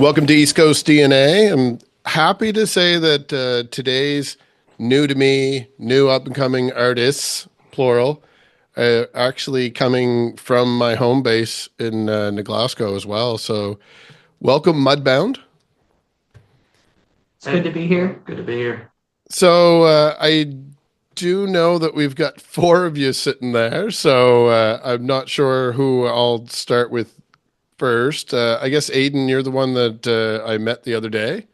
Welcome to East Coast DNA. I'm happy to say that today's new to me, new up and coming artists, plural, actually coming from my home base in Glasgow as well. So, welcome, Mudbound. It's good to be here. Good to be here. So, I do know that we've got four of you sitting there. So, I'm not sure who I'll start with first. I guess Aidan, you're the one that I met the other day,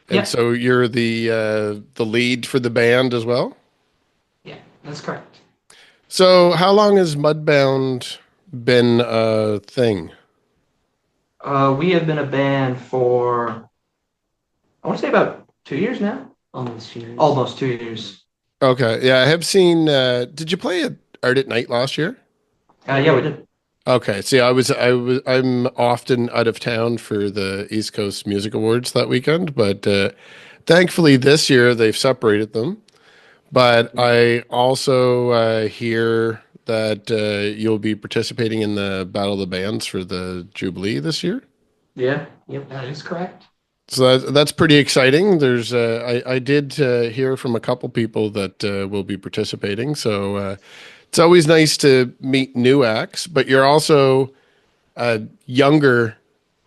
and Yeah, so you're the lead for the band as well. yeah, that's correct. So how long has Mudbound been a thing? We have been a band for, I want to say about 2 years now. Almost 2 years. Almost 2 years. Okay, yeah, I have seen. Did you play at Art at Night last year? Yeah, we did. Okay, see, I'm often out of town for the East Coast Music Awards that weekend, but thankfully this year they've separated them. But I also hear that you'll be participating in the Battle of the Bands for the Jubilee this year. Yeah, yep, that is correct. So that's pretty exciting. There's I did hear from a couple people that will be participating. So it's always nice to meet new acts, but you're also a younger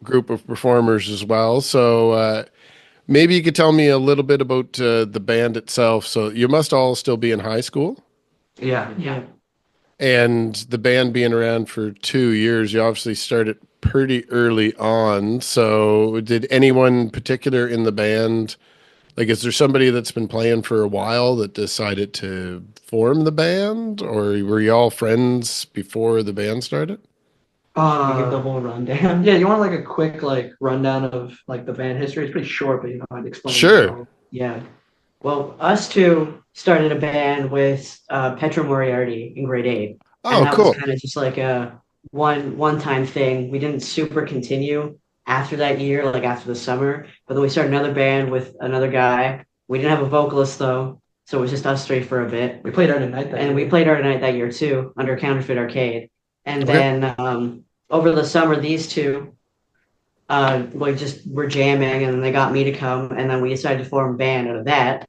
group of performers as well. So maybe you could tell me a little bit about the band itself. So you must all still be in high school, Yeah. and the band being around for 2 years, you obviously started pretty early on. So did anyone particular in the band, like, is there somebody that's been playing for a while that decided to form the band, or were you all friends before the band started? You give the whole rundown. Yeah, you want like a quick like rundown of like the band history? It's pretty short, but I'd explain it Sure. all. Yeah. Well, us two started a band with Petra Moriarty in grade 8. And Oh, that was cool. kind of just like a one-time thing. We didn't super continue after that year, like after the summer. But then we started another band with another guy. We didn't have a vocalist though, so it was just us three for a bit. We played Art at Night that And we year. played Art Night that year too, under Counterfeit Arcade. And Okay. then over the summer, these two we just were jamming, and then they got me to come, and then we decided to form a band out of that.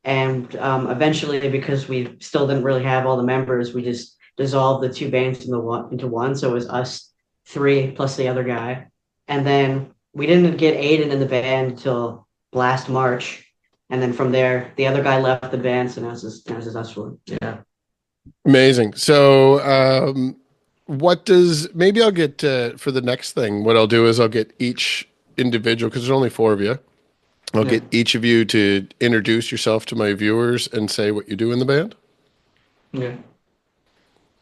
And eventually, because we still didn't really have all the members, we just dissolved the two bands into one. So it was us three plus the other guy. And then we didn't get Aiden in the band until last March. And then from there, the other guy left the band, so now it's just us four. Yeah. Amazing. So, what does maybe I'll get for the next thing? What I'll do is I'll get each individual, because there's only four of you. I'll Yeah. get each of you to introduce yourself to my viewers and say what you do in the band. Yeah.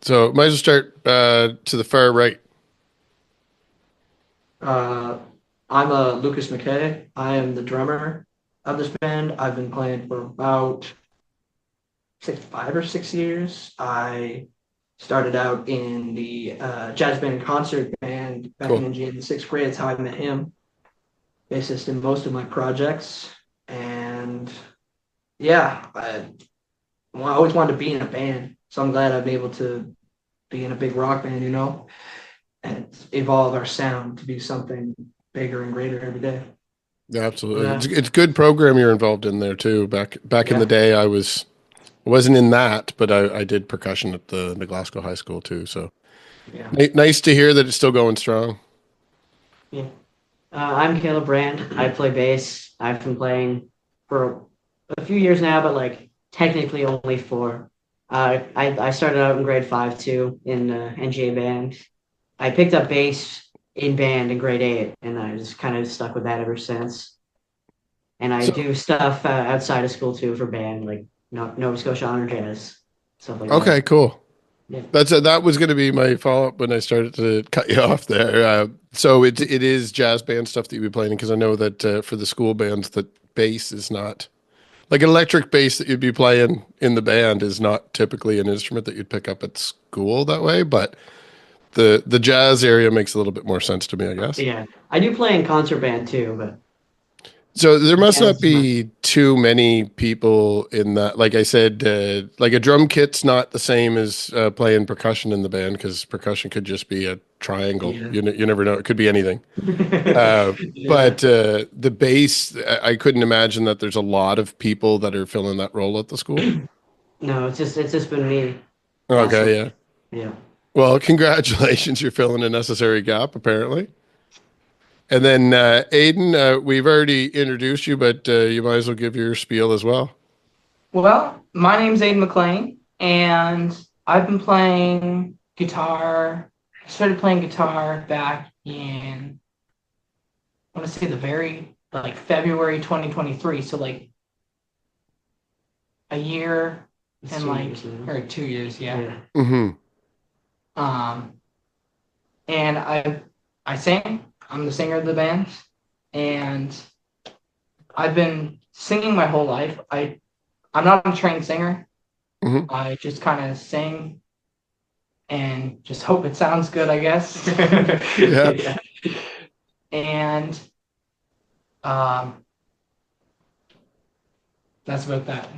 So, might as well start to the far right. I'm Lucas McKay. I am the drummer of this band. I've been playing for about 5 or 6 years. I started out in the jazz band and concert band back Cool. in NG in the sixth grade. That's how I met him. Bassist in most of my projects. And yeah, I always wanted to be in a band. So I'm glad I've been able to be in a big rock band, and evolve our sound to be something bigger and greater every day. Yeah, absolutely. Yeah. It's a good program you're involved in there too. Back in Yeah. the day, wasn't in that, but I did percussion at the Glasgow High School too. So Yeah. nice to hear that it's still going strong. Yeah. I'm Caleb Brand. I play bass. I've been playing for a few years now, but like technically only four. I started out in grade 5 too in NGA band. I picked up bass in band in grade 8, and I just kind of stuck with that ever since. And I So do stuff outside of school too for band, like Nova Scotia Honor Jazz, stuff like that. okay, cool. Yeah. That was going to be my follow up when I started to cut you off there. So it is jazz band stuff that you'd be playing, because I know that for the school bands that bass is not like an electric bass that you'd be playing in the band is not typically an instrument that you'd pick up at school that way, but the jazz area makes a little bit more sense to me, I guess. Yeah, I do play in concert band too, but So there must Yeah, not be too many people in that. Like I said, like a drum kit's not the same as playing percussion in the band because percussion could just be a triangle. Yeah. You never know. It could be anything. Uh, Yeah. but the bass, I couldn't imagine that there's a lot of people that are filling that role at the school. no, it's just been me Okay, mostly. yeah. Yeah. Well, congratulations. You're filling a necessary gap, apparently. And then Aidan, we've already introduced you, but you might as well give your spiel as well. Well, my name's Aidan Maclean, and I've been playing guitar. I started playing guitar back in, I want to say the very, like February 2023. So like a year It's and 2 like, years now. or 2 years, yeah. Yeah. Hmm. Um, and I sing. I'm the singer of the band, and I've been singing my whole life. I'm not a trained singer. Hmm. I just kind of sing and just hope it sounds good, I guess. Yeah. Yeah. And um, that's about that.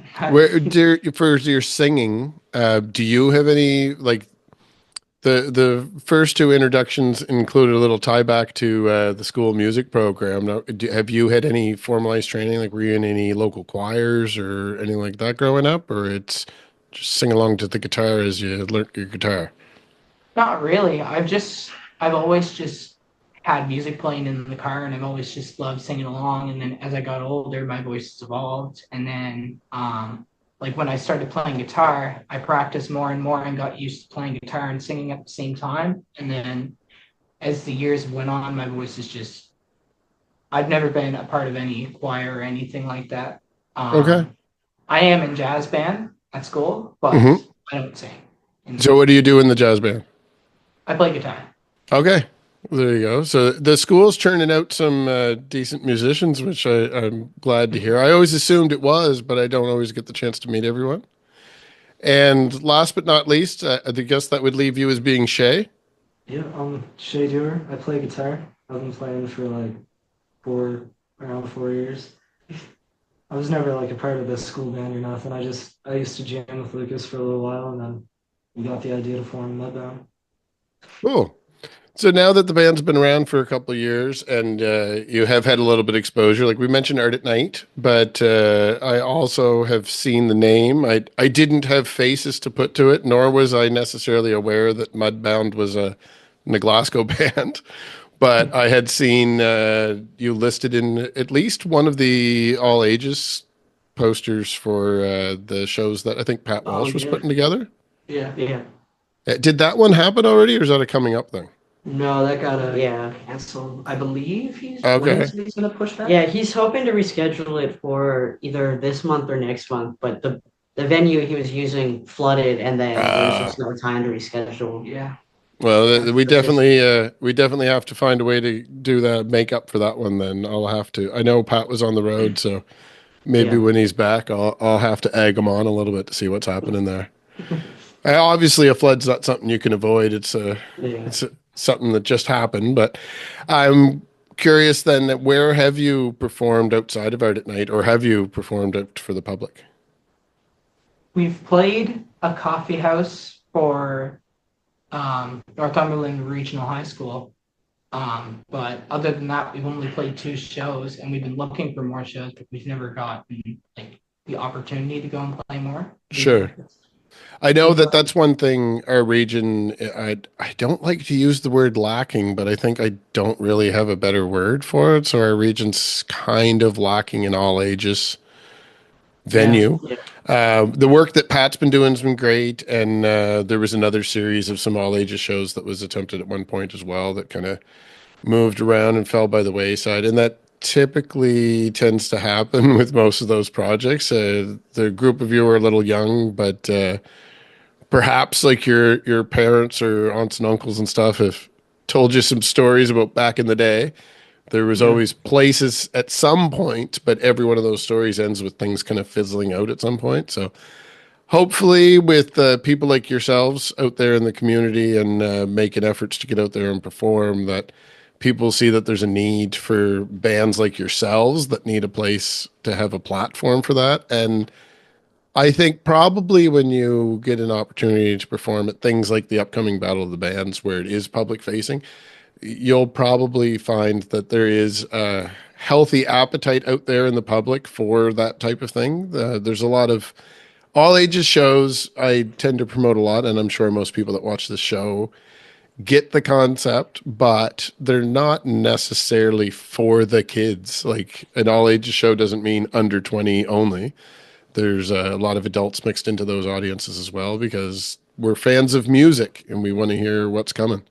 For your singing, do you have any like the first two introductions included a little tie back to the school music program? Now, have you had any formalized training? Like, were you in any local choirs or anything like that growing up, or it's just sing along to the guitar as you learnt your guitar? Not really. I've always just had music playing in the car, and I've always just loved singing along. And then as I got older, my voice has evolved. And then, like when I started playing guitar, I practiced more and more and got used to playing guitar and singing at the same time. And then as the years went on, my voice is just, I've never been a part of any choir or anything like that. Okay. I am in jazz band at school, but Hmm. I don't sing. And So, what do you do in the jazz band? I play guitar. Okay. There you go. So the school's churning out some decent musicians, which I'm glad to hear. I always assumed it was, but I don't always get the chance to meet everyone. And last but not least, I guess that would leave you as being Shay. Yeah, I'm Shay Dewar. I play guitar. I've been playing for like around 4 years. I was never like a part of this school band or nothing. I used to jam with Lucas for a little while, and then we got the idea to form Mudbound. Cool. So now that the band's been around for a couple of years and you have had a little bit of exposure, like we mentioned Art at Night, but I also have seen the name. I didn't have faces to put to it, nor was I necessarily aware that Mudbound was a Glasgow band. But I had seen you listed in at least one of the all ages posters for the shows that I think Pat Oh Walsh was yeah, putting together. yeah, yeah. Did that one happen already, or is that a coming up thing? No, that got Yeah. canceled. I believe Okay. he's gonna push that. Yeah, he's hoping to reschedule it for either this month or next month, but the venue he was using flooded and then there was Ah. just no time to reschedule. Yeah. Well, That's we definitely have to find a way to do the makeup for that one. Then I'll have to. I know Pat was on the road, so maybe Yeah. when he's back, I'll have to egg him on a little bit to see what's happening there. Obviously, a flood's not something you can avoid. Yeah. Something that just happened. But I'm curious then, that where have you performed outside of Art at Night, or have you performed out for the public? We've played a coffee house for Northumberland Regional High School. But other than that, we've only played 2 shows, and we've been looking for more shows, but we've never gotten like the opportunity to go and play more. Sure. I know that that's one thing our region, I don't like to use the word lacking, but I think I don't really have a better word for it. So our region's kind of lacking in all ages venue. Yeah. The work that Pat's been doing has been great. And there was another series of some all ages shows that was attempted at one point as well that kind of moved around and fell by the wayside. And that typically tends to happen with most of those projects. The group of you are a little young, but perhaps like your parents or aunts and uncles and stuff have told you some stories about back in the day. There was Yeah. always places at some point, but every one of those stories ends with things kind of fizzling out at some point. So hopefully with people like yourselves out there in the community and making efforts to get out there and perform, that people see that there's a need for bands like yourselves that need a place to have a platform for that. And I think probably when you get an opportunity to perform at things like the upcoming Battle of the Bands, where it is public facing, you'll probably find that there is a healthy appetite out there in the public for that type of thing. There's a lot of all ages shows I tend to promote a lot, and I'm sure most people that watch this show get the concept, but they're not necessarily for the kids. Like an all ages show doesn't mean under 20 only. There's a lot of adults mixed into those audiences as well because we're fans of music and we want to hear what's coming.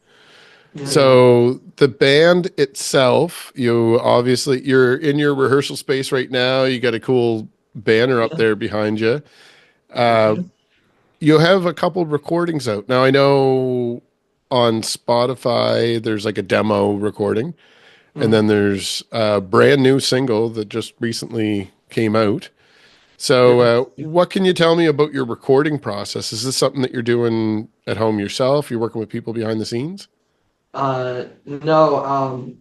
Yeah. So the band itself, you're in your rehearsal space right now. You got a cool banner up there behind you. You have a couple recordings out. Now I know on Spotify there's like a demo recording, and then there's a brand new single that just recently came out. So what can you tell me about your recording process? Is this something that you're doing at home yourself? You're working with people behind the scenes? No,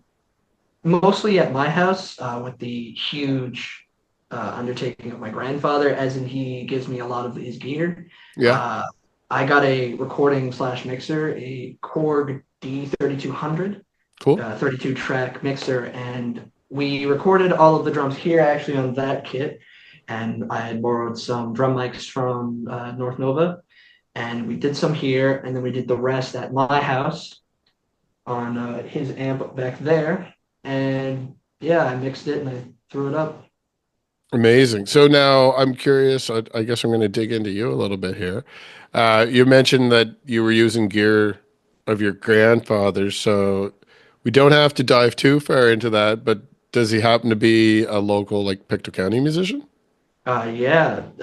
mostly at my house with the huge undertaking of my grandfather, as in he gives me a lot of his gear. Yeah. I got a recording slash mixer, a Korg D3200, Cool. 32 track mixer, and we recorded all of the drums here actually on that kit. And I had borrowed some drum mics from North Nova, and we did some here, and then we did the rest at my house on his amp back there. And yeah, I mixed it and I threw it up. Amazing. So now I'm curious, I guess I'm going to dig into you a little bit here. You mentioned that you were using gear of your grandfather, so we don't have to dive too far into that, but does he happen to be a local, like, Pictou County musician? Ron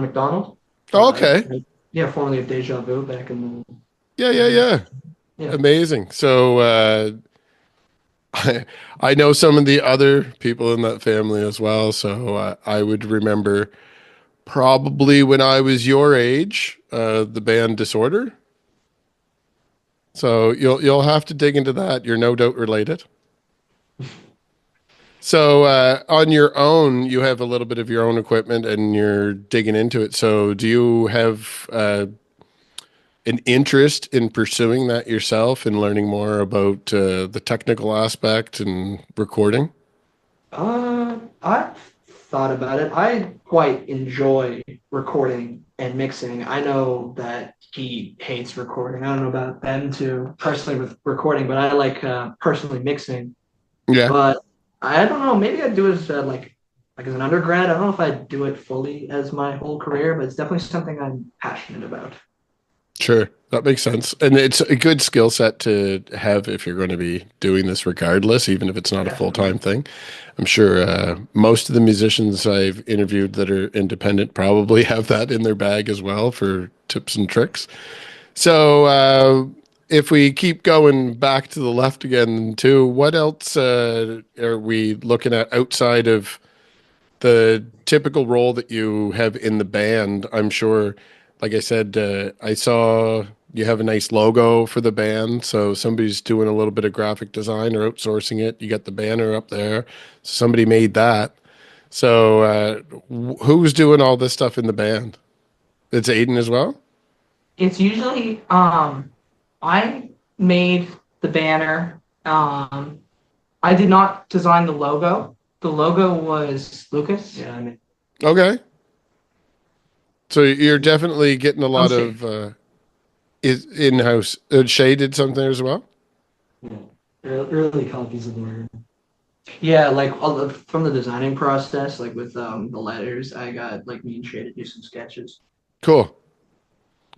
McDonald. Oh, okay. Yeah, formerly of Deja Vu back in the... Yeah. Yeah. Amazing. So I know some of the other people in that family as well. So I would remember probably when I was your age, the band Disorder. So you'll have to dig into that. You're no doubt related. So on your own, you have a little bit of your own equipment and you're digging into it. So do you have an interest in pursuing that yourself and learning more about the technical aspect and recording? I've thought about it. I quite enjoy recording and mixing. I know that he hates recording. I don't know about Ben too, personally with recording, but I like personally mixing. Yeah. But I don't know. Maybe I'd do it as like as an undergrad. I don't know if I'd do it fully as my whole career, but it's definitely something I'm passionate about. Sure, that makes sense. And it's a good skill set to have if you're going to be doing this regardless, even if it's not a full-time thing. I'm sure most of the musicians I've interviewed that are independent probably have that in their bag as well for tips and tricks. So if we keep going back to the left again too, what else are we looking at outside of the typical role that you have in the band? I'm sure, like I said, I saw you have a nice logo for the band. So somebody's doing a little bit of graphic design or outsourcing it. You got the banner up there. Somebody made that. So who's doing all this stuff in the band? It's Aidan as well? It's usually I made the banner. I did not design the logo. The logo was Lucas. Yeah, I mean, Okay. So you're definitely getting a lot of in-house. Shay did something as well? Yeah. Early copies of the word. yeah, like from the designing process, like with the letters, I got like me and Shay to do some sketches. Cool.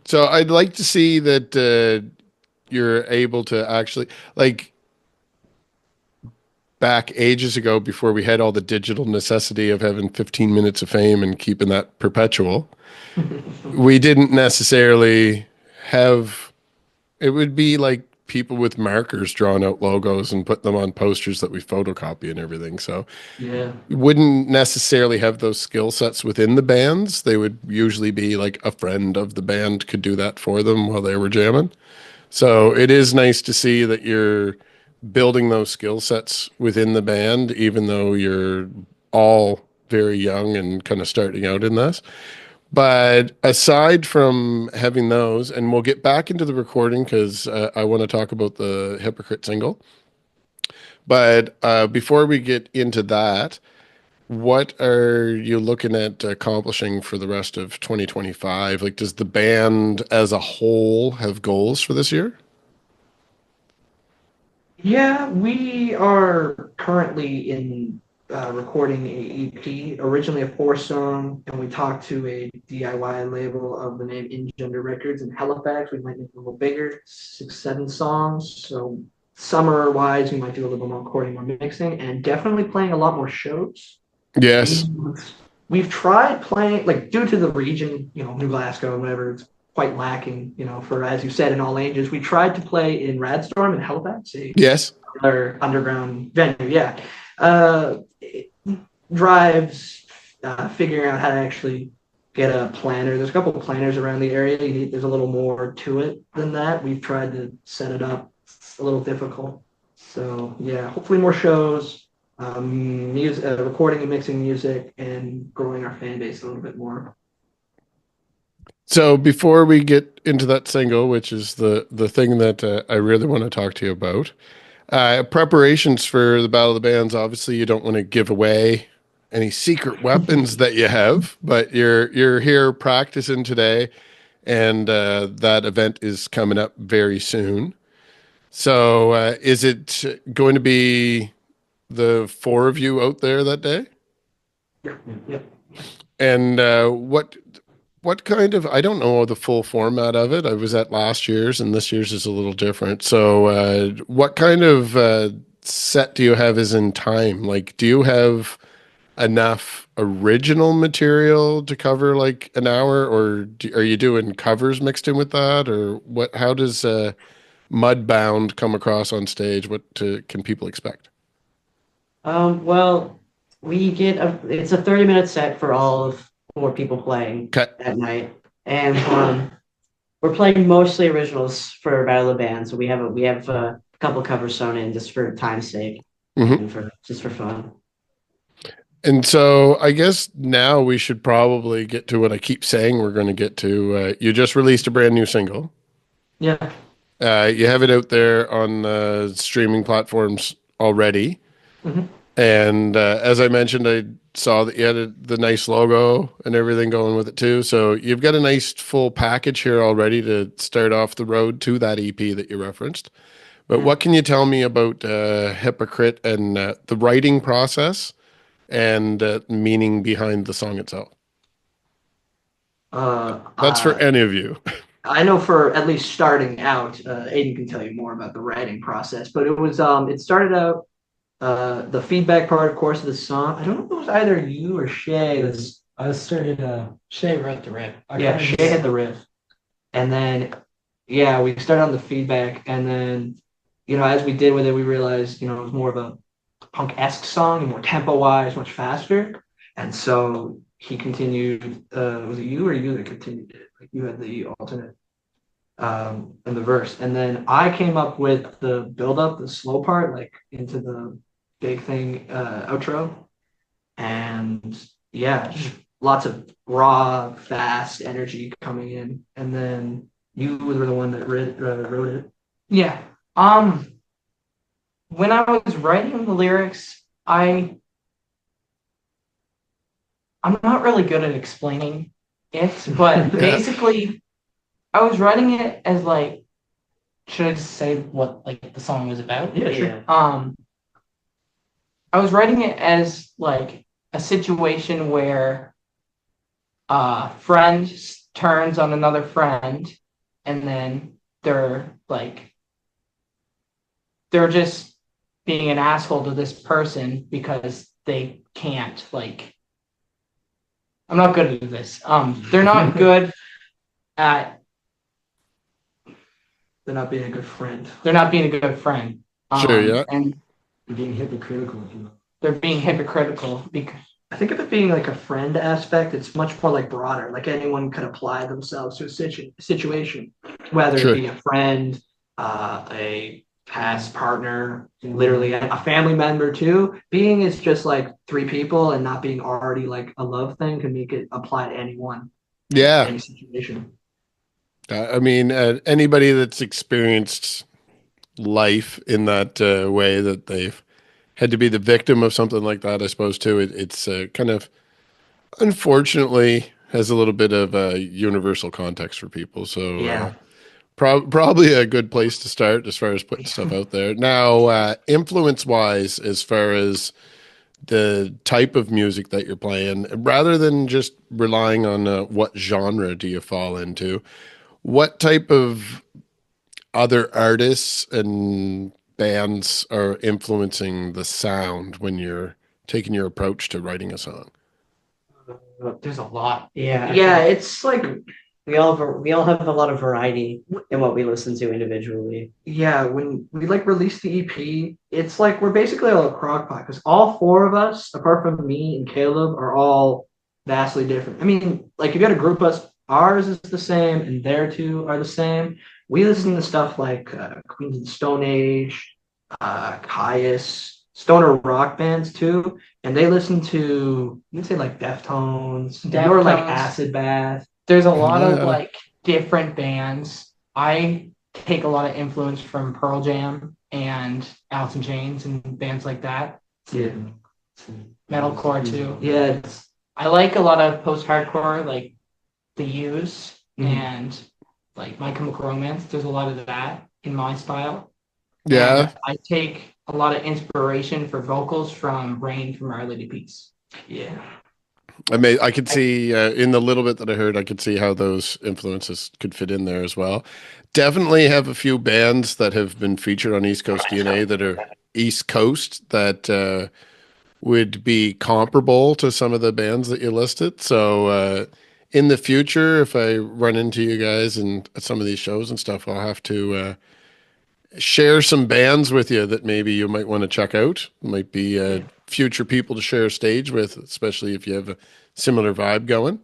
So I'd like to see that you're able to actually, like, back ages ago before we had all the digital necessity of having 15 minutes of fame and keeping that perpetual, we didn't necessarily have, it would be like people with markers drawing out logos and put them on posters that we photocopy and everything. So Yeah. we wouldn't necessarily have those skill sets within the bands. They would usually be like a friend of the band could do that for them while they were jamming. So it is nice to see that you're building those skill sets within the band, even though you're all very young and kind of starting out in this. But aside from having those, and we'll get back into the recording because I want to talk about the Hypocrite single. But before we get into that, what are you looking at accomplishing for the rest of 2025? Like, does the band as a whole have goals for this year? Yeah, we are currently in recording a EP, originally a 4-song, and we talked to a DIY label of the name Ingender Records in Halifax. We might make it a little bigger, 6, 7 songs. So summer wise, we might do a little more recording, more mixing, and definitely playing a lot more shows. Yes. We've tried playing, like, due to the region, New Glasgow, whatever, it's quite lacking, for, as you said, in all ages. We tried to play in Radstorm in Halifax, Yes. our underground venue, yeah. Drives, figuring out how to actually get a planner. There's a couple of planners around the area. There's a little more to it than that. We've tried to set it up. It's a little difficult. So, yeah, hopefully more shows. Recording and mixing music and growing our fan base a little bit more. So before we get into that single, which is the thing that I really want to talk to you about, preparations for the Battle of the Bands. Obviously, you don't want to give away any secret weapons that you have, but you're here practicing today, and that event is coming up very soon. So is it going to be the 4 of you out there that day? Yep. And what kind of, I don't know the full format of it. I was at last year's, and this year's is a little different. So what kind of set do you have as in time? Like, do you have enough original material to cover like an hour, or are you doing covers mixed in with that, or what? How does Mudbound come across on stage? What can people expect? Well, it's a 30-minute set for all of 4 people playing Okay. that night, and we're playing mostly originals for Battle of the Band. So we have a couple covers thrown in just for time's sake and just for fun. And so I guess now we should probably get to what I keep saying we're going to get to. You just released a brand new single. Yeah. You have it out there on streaming platforms already. Mm-hmm. And as I mentioned, I saw that you had the nice logo and everything going with it too. So you've got a nice full package here already to start off the road to that EP that you referenced. But what can you tell me about Hypocrite and the writing process and meaning behind the song itself? That's for any of you. I know for at least starting out, Aidan can tell you more about the writing process, but it started out, the feedback part, of course, of the song. I don't know if it was either you or Shay. Shay wrote the riff. Yeah, Shay had the riff. And then, yeah, we started on the feedback, and then, as we did with it, we realized, it was more of a punk-esque song, and more tempo-wise, much faster. And so he continued, was it you or you that continued it? Like, you had the alternate in the verse. And then I came up with the build-up, the slow part, like into the big thing, outro. And yeah, just lots of raw, fast energy coming in. And then you were the one that wrote it. Yeah. When I was writing the lyrics, I'm not really good at explaining it, but basically I was writing it as like, should I just say what like the song was about? Yeah, sure. I was writing it as like a situation where a friend turns on another friend, and then they're just being an asshole to this person because they can't, like, I'm not good at this. They're not good at. They're not being a good friend. They're not being a good friend. Sure, yeah. And Being hypocritical, if you will. they're being hypocritical because. I think of it being like a friend aspect, it's much more like broader. Like anyone could apply themselves to a situation, whether Sure. it be a friend, a past partner, literally a family member too. Being is just like three people, and not being already like a love thing can make it apply to anyone, Yeah. any situation. I mean, anybody that's experienced life in that way that they've had to be the victim of something like that, I suppose, too, it's kind of unfortunately has a little bit of a universal context for people. So, Yeah. probably a good place to start as far as putting stuff out there. Now, influence wise, as far as the type of music that you're playing, rather than just relying on what genre do you fall into, what type of other artists and bands are influencing the sound when you're taking your approach to writing a song? There's a lot. Yeah. Yeah, it's like We all have a lot of variety in what we listen to individually. yeah, when we like release the EP, it's like we're basically a crock pot because all four of us, apart from me and Caleb, are all vastly different. I mean, like if you got to group us, ours is the same and their two are the same. We listen to stuff like Queens of the Stone Age, Caius, stoner rock bands too, and they listen to you can say like Deftones, or like Deftones. Acid Bath. There's a lot Yeah. of like different bands. I take a lot of influence from Pearl Jam and Alice in Chains and bands like that. Yeah, Metalcore too. yeah, I like a lot of post-hardcore, like The Used Mhm. and like My Chemical Romance. There's a lot of that in my style. Yeah. And I take a lot of inspiration for vocals from Rain from Our Lady Peace. yeah. I could see in the little bit that I heard, I could see how those influences could fit in there as well. Definitely have a few bands that have been featured on East Coast DNA that are East Coast that would be comparable to some of the bands that you listed. So in the future, if I run into you guys and at some of these shows and stuff, I'll have to share some bands with you that maybe you might want to check out. Might be future people to share a stage with, especially if you have a similar vibe going.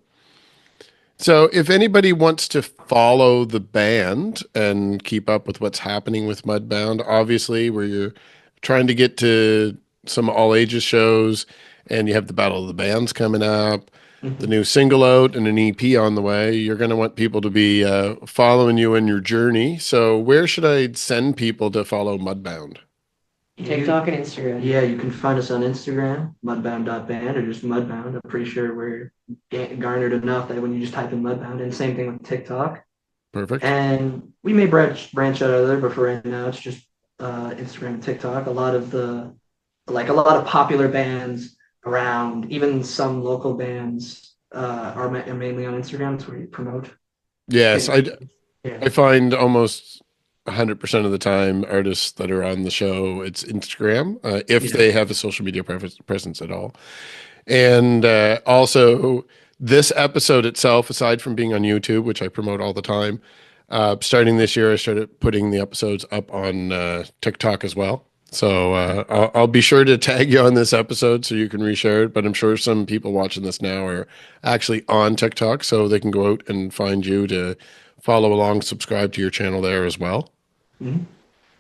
So if anybody wants to follow the band and keep up with what's happening with Mudbound, obviously where you're trying to get to some all ages shows and you have the Battle of the Bands coming up, the new single out and an EP on the way, you're going to want people to be following you in your journey. So where should I send people to follow Mudbound? TikTok and Instagram. Yeah, you can find us on Instagram, mudbound.band, or just Mudbound. I'm pretty sure we're garnered enough that when you just type in Mudbound, and same thing with TikTok. Perfect. And we may branch out of there, but for right now, it's just Instagram and TikTok. A lot of popular bands around, even some local bands are mainly on Instagram. That's where you promote. Yes, Yeah. I find almost 100% of the time artists that are on the show, it's Instagram, if Yeah. they have a social media presence at all. And also, this episode itself, aside from being on YouTube, which I promote all the time, starting this year, I started putting the episodes up on TikTok as well. So I'll be sure to tag you on this episode so you can reshare it. But I'm sure some people watching this now are actually on TikTok, so they can go out and find you to follow along, subscribe to your channel there as well. Mhm.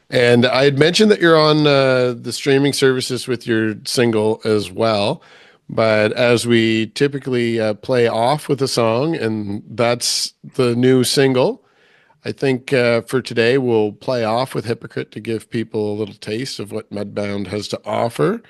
And I had mentioned that you're on the streaming services with your single as well. But as we typically play off with a song, and that's the new single, I think for today we'll play off with Hypocrite to give people a little taste of what Mudbound has to offer.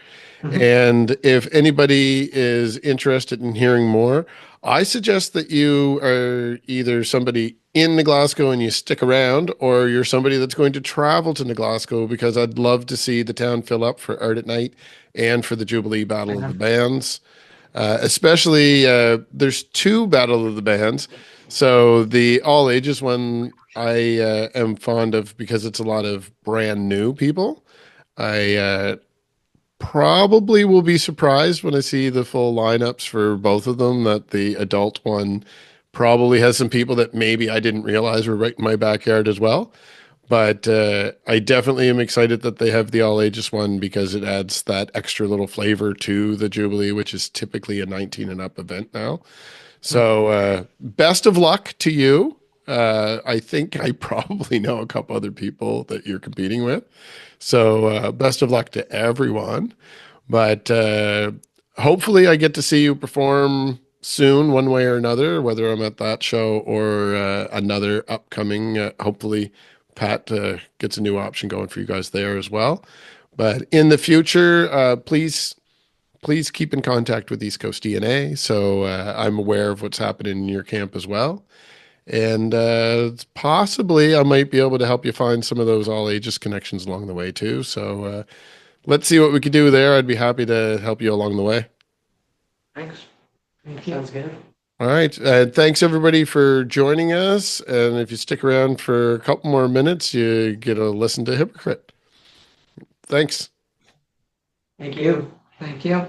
And if anybody is interested in hearing more, I suggest that you are either somebody in Glasgow and you stick around, or you're somebody that's going to travel to Glasgow, because I'd love to see the town fill up for Art at Night and for the Jubilee Battle of the Bands. Especially, there's two Battle of the Bands. So the all ages one I am fond of because it's a lot of brand new people. I probably will be surprised when I see the full lineups for both of them, that the adult one probably has some people that maybe I didn't realize were right in my backyard as well. But I definitely am excited that they have the all ages one, because it adds that extra little flavor to the Jubilee, which is typically a 19 and up event now. So best of luck to you I think I probably know a couple other people that you're competing with. So best of luck to everyone. But hopefully I get to see you perform soon, one way or another, whether I'm at that show or another upcoming. Hopefully Pat gets a new option going for you guys there as well. But in the future, please keep in contact with East Coast DNA. So I'm aware of what's happening in your camp as well. And possibly I might be able to help you find some of those all ages connections along the way too. So let's see what we could do there. I'd be happy to help you along the way. Thanks. Thank you. Sounds good. All right. Thanks everybody for joining us. And if you stick around for a couple more minutes, you get to listen to Hypocrite. Thanks. Thank you. Thank you.